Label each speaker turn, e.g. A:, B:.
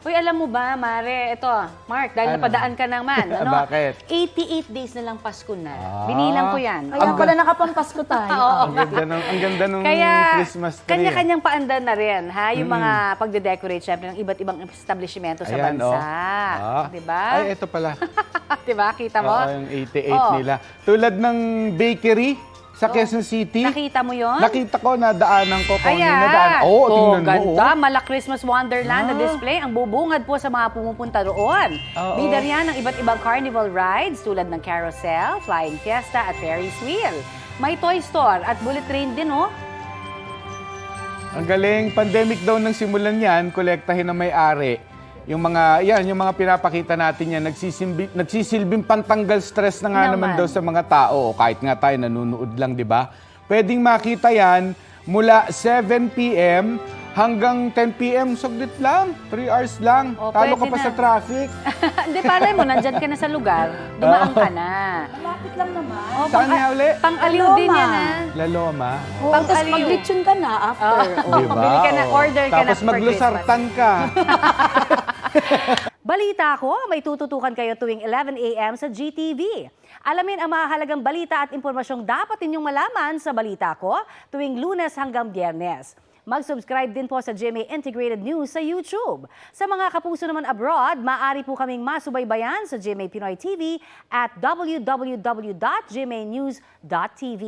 A: Uy, alam mo ba, Mare, ito, Mark, dahil
B: Ano?
A: napadaan ka naman, ano?
B: Bakit?
A: 88 days na lang Pasko na. Binilang ko yan.
C: Kaya pala nakapampasko tayo.
B: Ang ganda nung
A: Kaya,
B: Christmas tree.
A: kanya-kanyang paandan na rin, ha? Yung mga pagde-decorate, syempre, ng iba't ibang establishmento sa
B: Ayan,
A: bansa.
B: oh.
A: Diba?
B: Ay, ito pala.
A: Diba? Kita mo?
B: Oo, yung 88
A: Oh.
B: nila. Tulad ng bakery sa Quezon City.
A: Nakita mo yon?
B: Nakita ko, nadaanan ko kung
A: Ayan.
B: nadaan. Oo, tingnan mo.
A: Ganda.
B: Oh.
A: Mala Christmas Wonderland na display. Ang bubungad po sa mga pumupunta roon.
B: Oo.
A: Bida riyan ng iba't ibang carnival rides tulad ng carousel, flying fiesta at Ferris wheel. May toy store at bullet train din, oh.
B: Ang galing. Pandemic daw nang simulan yan, kolektahin ng may-ari. Yung mga pinapakita natin yan, nagsisilbing pantanggal stress na nga naman daw sa mga tao. Kahit nga tayo nanonood lang, di ba? Pwedeng makita yan mula 7 p.m. hanggang 10 p.m. Saglit lang, 3 hours lang.
A: O,
B: Talo ka
A: pwede
B: pa
A: na.
B: sa traffic.
A: Hindi, palay mo, nandyan ka na sa lugar. Dumaan ka na.
C: Malapit lang naman.
A: Oh,
B: Saan nga uli?
A: Pang-aliw din
C: Loma.
A: yan, ha?
B: La Loma.
C: Oh,
A: Pang
C: tapos
A: aliw.
C: mag-lechon ka na after.
A: Oh.
B: Diba?
A: Bili ka na, order ka na
B: Tapos
A: for
B: maglusartan ka.
A: Balita ko, may tututukan kayo tuwing 11 a.m. sa GTV. Alamin ang mahalagang balita at impormasyong dapat ninyong malaman sa Balita Ko tuwing Lunes hanggang Biyernes. Mag-subscribe din po sa GMA Integrated News sa YouTube. Sa mga kapuso naman abroad, maaari po kaming masubaybayan sa GMA Pinoy TV at www.gmanews.tv.